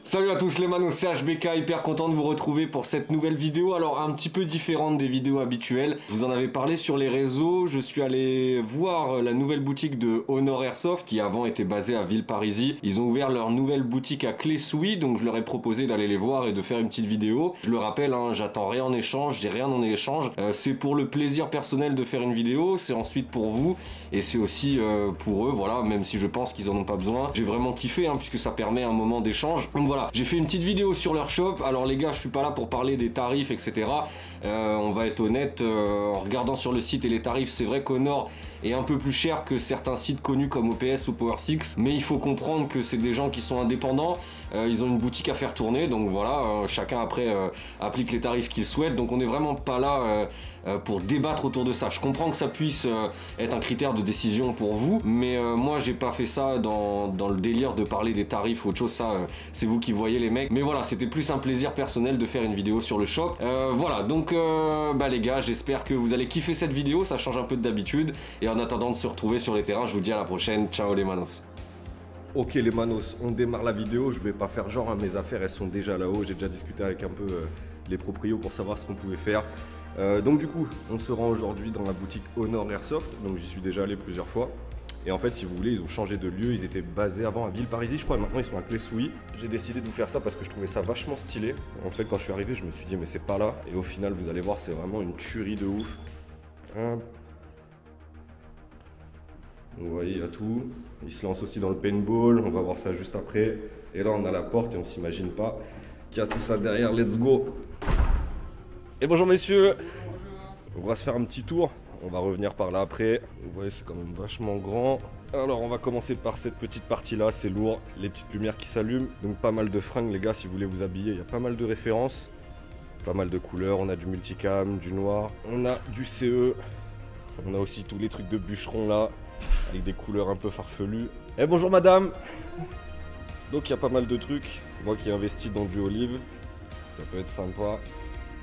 Salut à tous les manos, c'est HBK, hyper content de vous retrouver pour cette nouvelle vidéo. Alors un petit peu différente des vidéos habituelles. Je vous en avais parlé sur les réseaux, je suis allé voir la nouvelle boutique de Honor Airsoft qui avant était basée à Villeparisis. Ils ont ouvert leur nouvelle boutique à Clé-Souilly, donc je leur ai proposé d'aller les voir et de faire une petite vidéo. Je le rappelle, hein, j'attends rien en échange, j'ai rien en échange. C'est pour le plaisir personnel de faire une vidéo, c'est ensuite pour vous et c'est aussi pour eux, voilà, même si je pense qu'ils en ont pas besoin. J'ai vraiment kiffé hein, puisque ça permet un moment d'échange. Donc voilà. J'ai fait une petite vidéo sur leur shop. Alors les gars, je suis pas là pour parler des tarifs, etc. On va être honnête, en regardant sur le site et les tarifs, c'est vrai qu'Honor est un peu plus cher que certains sites connus comme OPS ou Power6. Mais il faut comprendre que c'est des gens qui sont indépendants. Ils ont une boutique à faire tourner. Donc voilà, chacun après applique les tarifs qu'il souhaite. Donc on n'est vraiment pas là pour débattre autour de ça. Je comprends que ça puisse être un critère de décision pour vous. Mais moi, j'ai pas fait ça dans le délire de parler des tarifs ou autre chose. Ça, c'est vous qui voyez les mecs. Mais voilà, c'était plus un plaisir personnel de faire une vidéo sur le shop. Voilà, donc les gars, j'espère que vous allez kiffer cette vidéo. Ça change un peu d'habitude. Et en attendant de se retrouver sur les terrains, je vous dis à la prochaine. Ciao les manos. Ok les manos, on démarre la vidéo. Je vais pas faire genre, hein, mes affaires elles sont déjà là-haut. J'ai déjà discuté avec un peu les proprios pour savoir ce qu'on pouvait faire. Donc du coup, on se rend aujourd'hui dans la boutique Honor Airsoft. Donc j'y suis déjà allé plusieurs fois. Et en fait, si vous voulez, ils ont changé de lieu. Ils étaient basés avant à Villeparisis, je crois. Et maintenant, ils sont à Clé-Souilly. J'ai décidé de vous faire ça parce que je trouvais ça vachement stylé. En fait, quand je suis arrivé, je me suis dit, mais c'est pas là. Et au final, vous allez voir, c'est vraiment une tuerie de ouf. Vous voyez, il y a tout. Ils se lancent aussi dans le paintball. On va voir ça juste après. Et là, on a la porte et on s'imagine pas qu'il y a tout ça derrière. Let's go. Et bonjour, messieurs. On va se faire un petit tour. On va revenir par là après. Vous voyez, c'est quand même vachement grand. Alors, on va commencer par cette petite partie-là. C'est lourd. Les petites lumières qui s'allument. Donc, pas mal de fringues, les gars, si vous voulez vous habiller. Il y a pas mal de références. Pas mal de couleurs. On a du multicam, du noir. On a du CE. On a aussi tous les trucs de bûcheron là. Avec des couleurs un peu farfelues. Eh, bonjour, madame. Donc, il y a pas mal de trucs. Moi qui ai investi dans du olive. Ça peut être sympa.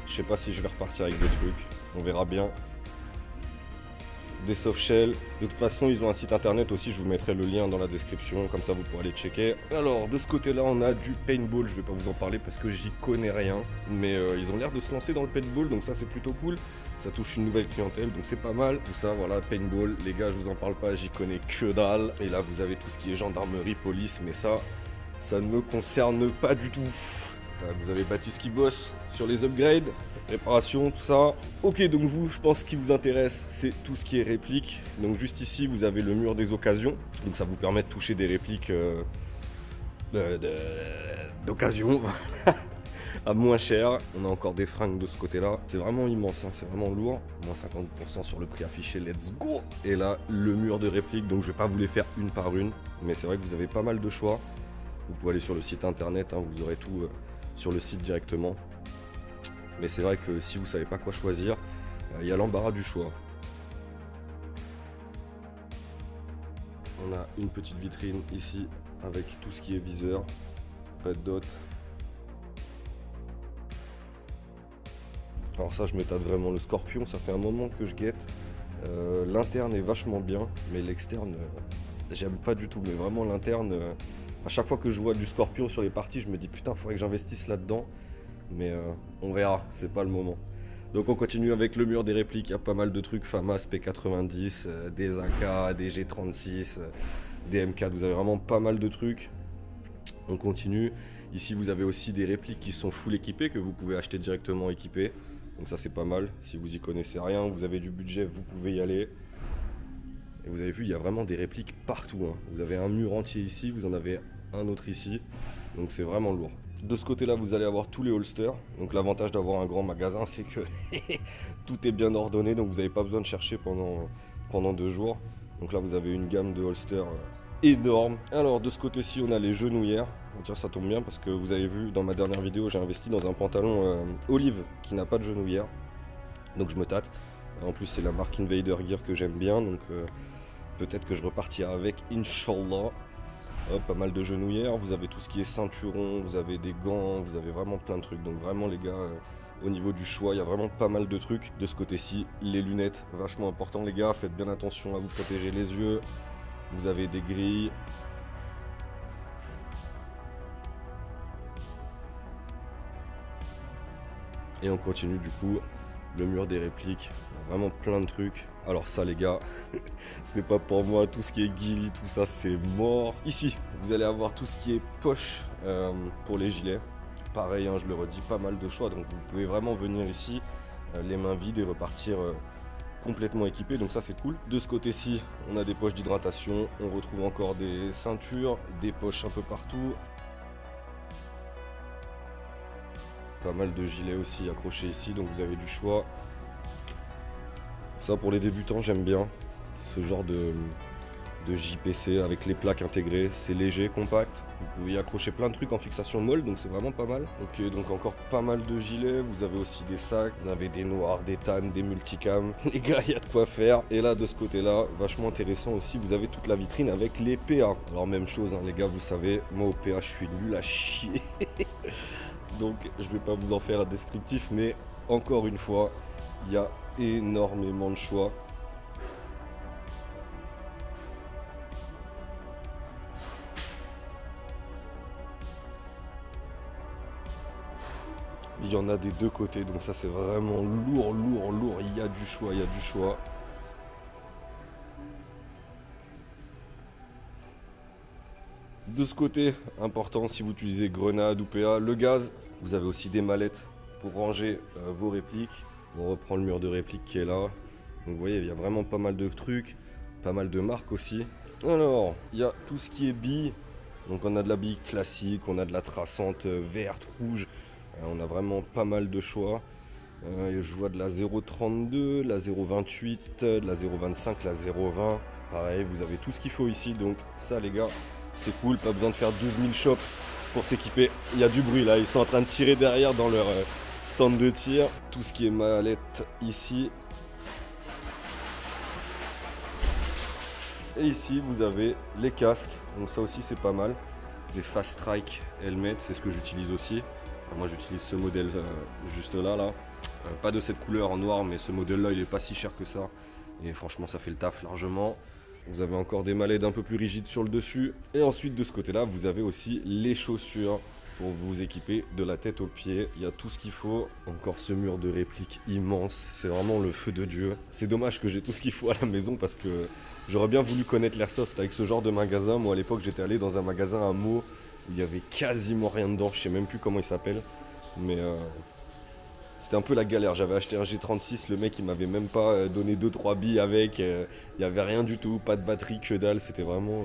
Je sais pas si je vais repartir avec des trucs. On verra bien. Des soft shells. De toute façon, ils ont un site internet aussi, je vous mettrai le lien dans la description, comme ça vous pourrez aller checker. Alors, de ce côté-là, on a du paintball, je vais pas vous en parler parce que j'y connais rien. Mais ils ont l'air de se lancer dans le paintball, donc ça c'est plutôt cool. Ça touche une nouvelle clientèle, donc c'est pas mal. Tout ça, voilà, paintball, les gars, je vous en parle pas, j'y connais que dalle. Et là, vous avez tout ce qui est gendarmerie, police, mais ça ne me concerne pas du tout. Là, vous avez Baptiste qui bosse sur les upgrades, réparation, tout ça. Ok, donc vous, je pense ce qui vous intéresse, c'est tout ce qui est réplique. Donc juste ici, vous avez le mur des occasions. Donc ça vous permet de toucher des répliques d'occasion à moins cher. On a encore des fringues de ce côté-là. C'est vraiment immense, hein, c'est vraiment lourd. Moins 50% sur le prix affiché, let's go. Et là, le mur de répliques. Donc je vais pas vous les faire une par une. Mais c'est vrai que vous avez pas mal de choix. Vous pouvez aller sur le site internet, hein, vous aurez tout sur le site directement. Mais c'est vrai que si vous savez pas quoi choisir, il y a l'embarras du choix. On a une petite vitrine ici avec tout ce qui est viseur, red dot. Alors ça, je me tâte vraiment le Scorpion, ça fait un moment que je guette. L'interne est vachement bien, mais l'externe, j'aime pas du tout. Mais vraiment l'interne, à chaque fois que je vois du Scorpion sur les parties, je me dis putain, faudrait que j'investisse là-dedans. Mais on verra, c'est pas le moment. Donc on continue avec le mur des répliques. Il y a pas mal de trucs, FAMAS, P90, des AK, des G36, des M4. Vous avez vraiment pas mal de trucs. On continue. Ici vous avez aussi des répliques qui sont full équipées, que vous pouvez acheter directement équipées. Donc ça c'est pas mal. Si vous y connaissez rien, vous avez du budget, vous pouvez y aller. Et vous avez vu, il y a vraiment des répliques partout, hein. Vous avez un mur entier ici, vous en avez un autre ici. Donc c'est vraiment lourd. De ce côté-là, vous allez avoir tous les holsters. Donc l'avantage d'avoir un grand magasin, c'est que tout est bien ordonné. Donc vous n'avez pas besoin de chercher pendant 2 jours. Donc là, vous avez une gamme de holsters énorme. Alors de ce côté-ci, on a les genouillères. Tiens, ça tombe bien parce que vous avez vu dans ma dernière vidéo, j'ai investi dans un pantalon olive qui n'a pas de genouillère. Donc je me tâte. En plus, c'est la marque Invader Gear que j'aime bien. Donc peut-être que je repartirai avec, Inch'Allah. Hop, pas mal de genouillères, vous avez tout ce qui est ceinturon, vous avez des gants, vous avez vraiment plein de trucs. Donc vraiment les gars, au niveau du choix, il y a vraiment pas mal de trucs. De ce côté-ci, les lunettes, vachement important les gars, faites bien attention à vous protéger les yeux. Vous avez des grilles. Et on continue du coup le mur des répliques, vraiment plein de trucs. Alors ça les gars, c'est pas pour moi, tout ce qui est ghillie, tout ça c'est mort. Ici, vous allez avoir tout ce qui est poche pour les gilets. Pareil, hein, je le redis, pas mal de choix, donc vous pouvez vraiment venir ici, les mains vides et repartir complètement équipé, donc ça c'est cool. De ce côté-ci, on a des poches d'hydratation, on retrouve encore des ceintures, des poches un peu partout. Pas mal de gilets aussi accrochés ici, donc vous avez du choix. Ça pour les débutants, j'aime bien ce genre de JPC avec les plaques intégrées. C'est léger, compact. Vous pouvez y accrocher plein de trucs en fixation molle, donc c'est vraiment pas mal. Ok, donc encore pas mal de gilets. Vous avez aussi des sacs, vous avez des noirs, des tannes, des multicams. Les gars, il y a de quoi faire. Et là, de ce côté-là, vachement intéressant aussi, vous avez toute la vitrine avec les PA. Alors même chose, hein, les gars, vous savez, moi au PA, je suis nul à chier. Donc je vais pas vous en faire un descriptif, mais encore une fois, il y a énormément de choix. Il y en a des deux côtés, donc ça c'est vraiment lourd, lourd, lourd. Il y a du choix, il y a du choix. De ce côté, important si vous utilisez grenade ou PA, le gaz. Vous avez aussi des mallettes pour ranger vos répliques. On reprend le mur de réplique qui est là. Donc vous voyez, il y a vraiment pas mal de trucs, pas mal de marques aussi. Alors, il y a tout ce qui est billes. Donc on a de la bille classique, on a de la traçante verte, rouge. On a vraiment pas mal de choix. Je vois de la 0,32, la 0,28, de la 0,25, la 0,20. Pareil, vous avez tout ce qu'il faut ici. Donc ça les gars, c'est cool, pas besoin de faire 12 000 shops pour s'équiper. Il y a du bruit là, ils sont en train de tirer derrière dans leur stand de tir. Tout ce qui est mallette ici. Et ici vous avez les casques, donc ça aussi c'est pas mal. Des Fast Strike helmet, c'est ce que j'utilise aussi. Moi j'utilise ce modèle juste là. Pas de cette couleur en noir, mais ce modèle là il est pas si cher que ça. Et franchement ça fait le taf largement. Vous avez encore des mallettes un peu plus rigides sur le dessus. Et ensuite de ce côté là vous avez aussi les chaussures pour vous équiper de la tête aux pieds. Il y a tout ce qu'il faut. Encore ce mur de réplique immense, c'est vraiment le feu de Dieu. C'est dommage que j'ai tout ce qu'il faut à la maison parce que j'aurais bien voulu connaître l'airsoft avec ce genre de magasin. Moi à l'époque j'étais allé dans un magasin à Meaux où il y avait quasiment rien dedans, je sais même plus comment il s'appelle. Mais c'était un peu la galère. J'avais acheté un G36, le mec il m'avait même pas donné 2-3 billes avec. Il n'y avait rien du tout, pas de batterie, que dalle, c'était vraiment...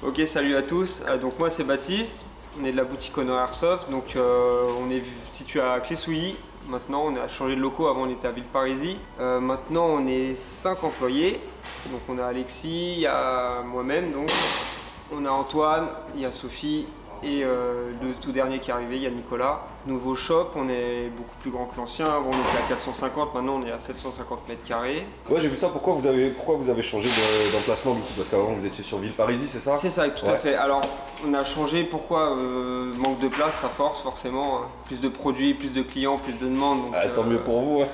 Ok, salut à tous. Donc moi c'est Baptiste, on est de la boutique Honor Airsoft, donc on est situé à Clé-Souilly. Maintenant on a changé de locaux, avant on était à Villeparisis. Maintenant on est 5 employés, donc on a Alexis, il y a moi-même, donc on a Antoine, il y a Sophie et le tout dernier qui est arrivé, il y a Nicolas. Nouveau shop, on est beaucoup plus grand que l'ancien. Avant on était à 450, maintenant on est à 750 mètres carrés. Ouais, j'ai vu ça. Pourquoi vous avez changé d'emplacement du coup? Parce qu'avant vous étiez sur Villeparisis, c'est ça? C'est ça, tout à fait. Alors on a changé, pourquoi? Manque de place, ça force forcément. Plus de produits, plus de clients, plus de demandes. Donc, tant mieux pour vous.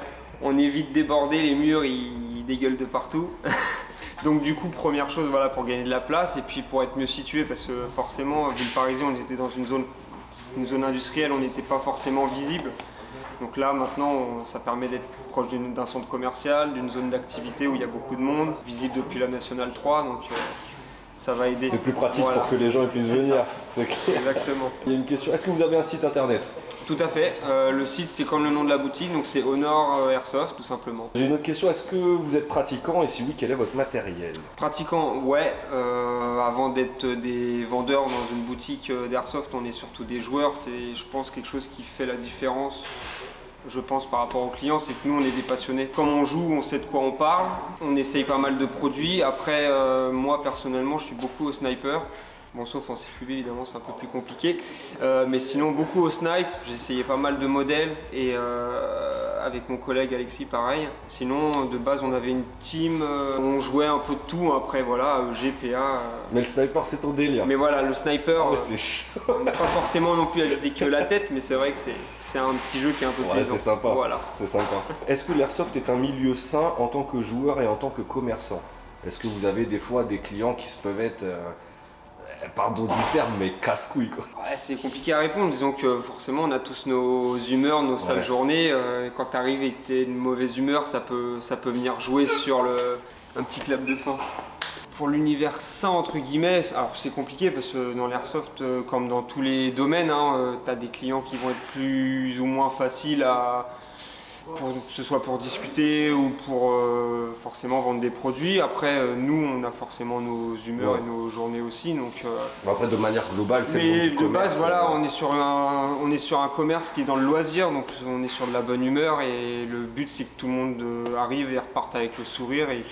On est vite débordé, les murs ils dégueulent de partout. Donc du coup, première chose, voilà, pour gagner de la place et puis pour être mieux situé, parce que forcément, Villeparisis, on était dans une zone industrielle, on n'était pas forcément visible. Donc là maintenant ça permet d'être proche d'un centre commercial, d'une zone d'activité où il y a beaucoup de monde, visible depuis la Nationale 3, donc ça va aider. C'est plus pratique pour que les gens puissent venir. C'est clair. Exactement. Il y a une question, est-ce que vous avez un site internet? Tout à fait, le site c'est comme le nom de la boutique, donc c'est Honor Airsoft tout simplement. J'ai une autre question, est-ce que vous êtes pratiquant et si oui, quel est votre matériel? Pratiquant, ouais, avant d'être des vendeurs dans une boutique d'Airsoft, on est surtout des joueurs, c'est je pense quelque chose qui fait la différence. Je pense par rapport aux clients, c'est que nous on est des passionnés. Comme on joue, on sait de quoi on parle, on essaye pas mal de produits. Après, moi personnellement, je suis beaucoup au sniper. Bon, sauf en CQB évidemment, c'est un peu plus compliqué. Mais sinon, beaucoup au snipe. J'ai essayé pas mal de modèles et avec mon collègue Alexis, pareil. Sinon, de base, on avait une team, on jouait un peu de tout. Après, voilà, GPA. Mais le sniper, c'est ton délire. Mais voilà, le sniper, c'est chaud. pas forcément non plus à viser que la tête, mais c'est vrai que c'est un petit jeu qui est un peu plaisant. C'est sympa. Voilà. C'est sympa. Est-ce que l'airsoft est un milieu sain en tant que joueur et en tant que commerçant? Est-ce que vous avez des fois des clients qui peuvent être, pardon du terme, mais casse-couilles quoi? Ouais, c'est compliqué à répondre. Disons que forcément, on a tous nos humeurs, nos sales journées. Quand tu arrives et que tu es une mauvaise humeur, ça peut venir jouer sur un petit clap de fin. Pour l'univers sain, entre guillemets, alors c'est compliqué parce que dans l'airsoft, comme dans tous les domaines, tu as des clients qui vont être plus ou moins faciles que ce soit pour discuter ou pour forcément vendre des produits. Après, nous, on a forcément nos humeurs et nos journées aussi. Donc, après, de manière globale, c'est mais le de base, voilà, on est sur un commerce qui est dans le loisir, donc on est sur de la bonne humeur et le but, c'est que tout le monde arrive et reparte avec le sourire et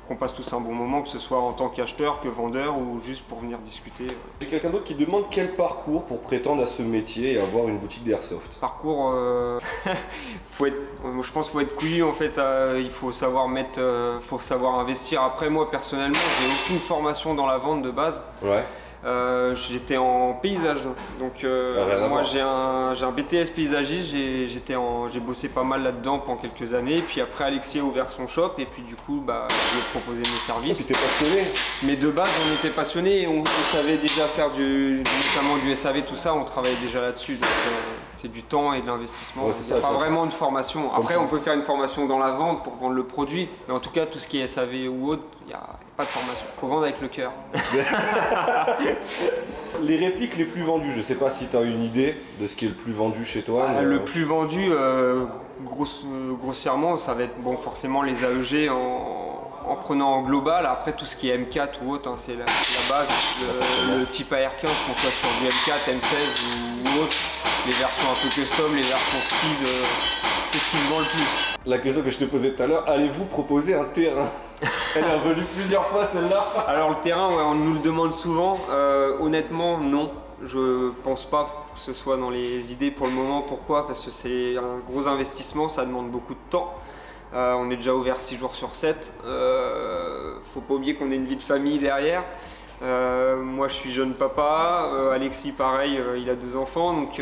qu'on passe tous un bon moment, que ce soit en tant qu'acheteur, que vendeur ou juste pour venir discuter. J'ai quelqu'un d'autre qui demande quel parcours pour prétendre à ce métier et avoir une boutique d'airsoft. Parcours, je pense qu'il faut être couillu en fait, il faut savoir faut savoir investir. Après moi personnellement, j'ai aucune formation dans la vente de base. Ouais. J'étais en paysage, donc moi j'ai un BTS paysagiste, j'ai bossé pas mal là-dedans pendant quelques années, puis après Alexis a ouvert son shop et puis du coup je lui ai proposé mes services. Tu étais passionné? Mais de base on était passionné et on savait déjà faire notamment du SAV, tout ça, on travaillait déjà là-dessus, donc c'est du temps et de l'investissement, il n'y a pas vraiment de formation. Après on peut faire une formation dans la vente pour vendre le produit, mais en tout cas tout ce qui est SAV ou autre, il n'y a pas de formation, il faut vendre avec le cœur. Les répliques les plus vendues, je sais pas si tu as une idée de ce qui est le plus vendu chez toi. Le plus vendu, grossièrement, ça va être forcément les AEG en prenant en global. Après tout ce qui est M4 ou autre, c'est la base. Le type AR15 qu'on soit sur du M4, M16 ou autre, les versions un peu custom, les versions speed, c'est ce qui se vend le plus. La question que je te posais tout à l'heure, allez-vous proposer un terrain? Elle est revenue plusieurs fois celle-là. Alors le terrain, on nous le demande souvent. Honnêtement, non. Je pense pas que ce soit dans les idées pour le moment. Pourquoi? Parce que c'est un gros investissement, ça demande beaucoup de temps. On est déjà ouvert 6 jours sur 7. Faut pas oublier qu'on a une vie de famille derrière. Moi je suis jeune papa, Alexis pareil, il a 2 enfants, donc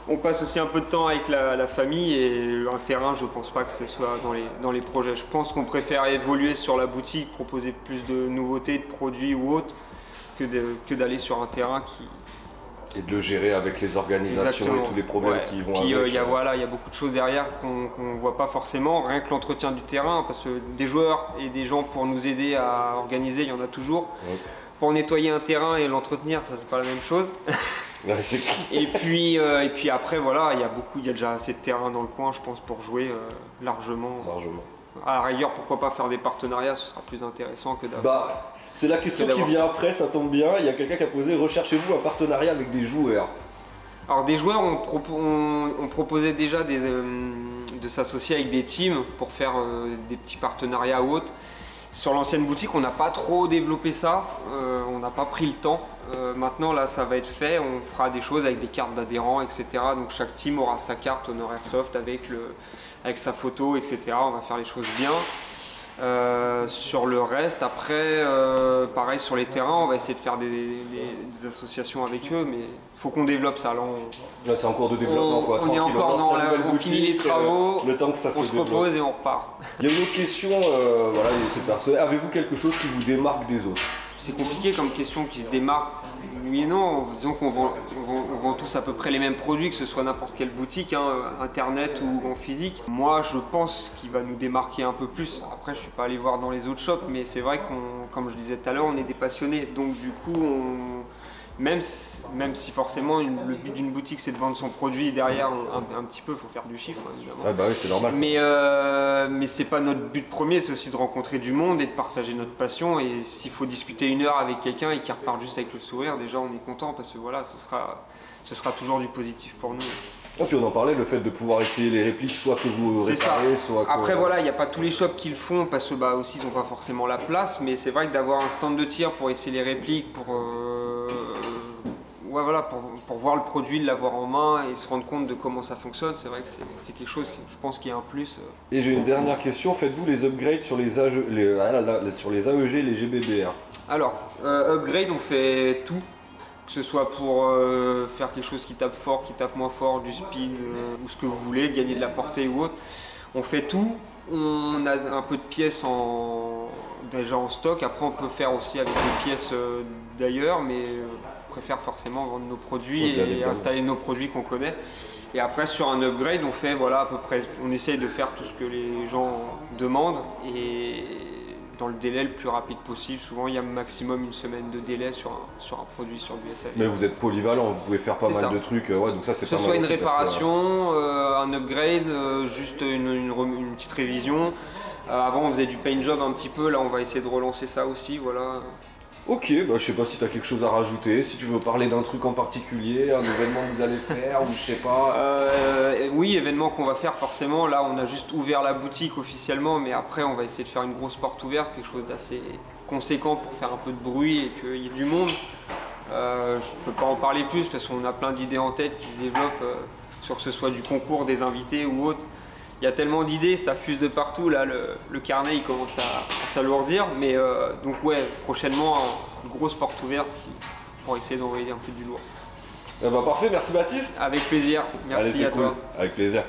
on passe aussi un peu de temps avec la famille et un terrain, je pense pas que ce soit dans les projets. Je pense qu'on préfère évoluer sur la boutique, proposer plus de nouveautés, de produits ou autres, que d'aller sur un terrain et de le gérer avec les organisations. Exactement. Et tous les problèmes qui vont puis, avec. Il y a beaucoup de choses derrière qu'on voit pas forcément, rien que l'entretien du terrain, parce que des joueurs et des gens pour nous aider à organiser, il y en a toujours. Ouais. Pour nettoyer un terrain et l'entretenir, ça c'est pas la même chose. Ouais, et puis après voilà, il y a déjà assez de terrain dans le coin, je pense, pour jouer largement. À la rigueur, pourquoi pas faire des partenariats, ce sera plus intéressant que d'avoir. C'est la question qui vient après, ça tombe bien. Il y a quelqu'un qui a posé, recherchez-vous un partenariat avec des joueurs? Alors des joueurs, on proposait déjà de s'associer avec des teams pour faire des petits partenariats ou autres. Sur l'ancienne boutique, on n'a pas trop développé ça, on n'a pas pris le temps. Maintenant, là, ça va être fait, on fera des choses avec des cartes d'adhérents, etc. Donc chaque team aura sa carte Honor Airsoft avec sa photo, etc. On va faire les choses bien. Sur le reste, après, pareil sur les terrains, on va essayer de faire des associations avec eux, mais il faut qu'on développe ça. Là, c'est en cours de développement, quoi. On est encore on finit les travaux, le temps que ça on se repose et on repart. Il y a une autre question, voilà, c'est personnel. Avez-vous quelque chose qui vous démarque des autres? c'est compliqué comme question qui se démarque. Oui et non, disons qu'on vend tous à peu près les mêmes produits, que ce soit n'importe quelle boutique, hein, internet ou en physique. Moi, je pense qu'il va nous démarquer un peu plus. Après, je suis pas allé voir dans les autres shops, mais c'est vrai comme je disais tout à l'heure, on est des passionnés. Donc du coup, même si forcément le but d'une boutique c'est de vendre son produit derrière un petit peu, il faut faire du chiffre évidemment. Ah bah oui, c'est normal. Mais c'est pas notre but premier, c'est aussi de rencontrer du monde et de partager notre passion. Et s'il faut discuter 1 heure avec quelqu'un et qu'il repart juste avec le sourire, déjà on est content parce que voilà, ce sera toujours du positif pour nous. Et puis on en parlait, le fait de pouvoir essayer les répliques, soit que vous réparez, soit que... Après voilà, il n'y a pas tous les shops qui le font parce que bah, aussi ils n'ont pas forcément la place, mais c'est vrai que d'avoir un stand de tir pour essayer les répliques, pour voir le produit, l'avoir en main et se rendre compte de comment ça fonctionne, c'est vrai que c'est quelque chose, je pense, qui est un plus. Et j'ai une dernière question, faites-vous les upgrades sur les AEG, les GBBR? Alors, upgrade, on fait tout. Que ce soit pour faire quelque chose qui tape fort, qui tape moins fort, du speed ou ce que vous voulez, gagner de la portée ou autre. On fait tout. On a un peu de pièces déjà en stock. Après, on peut faire aussi avec des pièces d'ailleurs, mais on préfère forcément vendre nos produits et installer nos produits qu'on connaît. Et après, sur un upgrade, on fait voilà, à peu près, on essaye de faire tout ce que les gens demandent et dans le délai le plus rapide possible. Souvent, il y a maximum 1 semaine de délai sur un produit sur du SAV. Mais vous êtes polyvalent, vous pouvez faire pas mal de trucs. Ouais, donc ça, c'est pas mal. Que ce soit une réparation, un upgrade, juste une petite révision. Avant, on faisait du paint job un petit peu. Là, on va essayer de relancer ça aussi. Voilà. Ok, bah, je sais pas si tu as quelque chose à rajouter, si tu veux parler d'un truc en particulier, un événement que vous allez faire, ou je sais pas. Oui, événement qu'on va faire forcément. Là, on a juste ouvert la boutique officiellement, mais après, on va essayer de faire une grosse porte ouverte, quelque chose d'assez conséquent pour faire un peu de bruit et qu'il y ait du monde. Je peux pas en parler plus parce qu'on a plein d'idées en tête qui se développent, sur que ce soit du concours, des invités ou autre. Il y a tellement d'idées, ça fuse de partout, là le carnet il commence à s'alourdir, mais donc ouais, prochainement une grosse porte ouverte pour essayer d'envoyer un peu du lourd. Bah parfait, merci Baptiste. Avec plaisir, merci. Allez, à toi. Avec plaisir.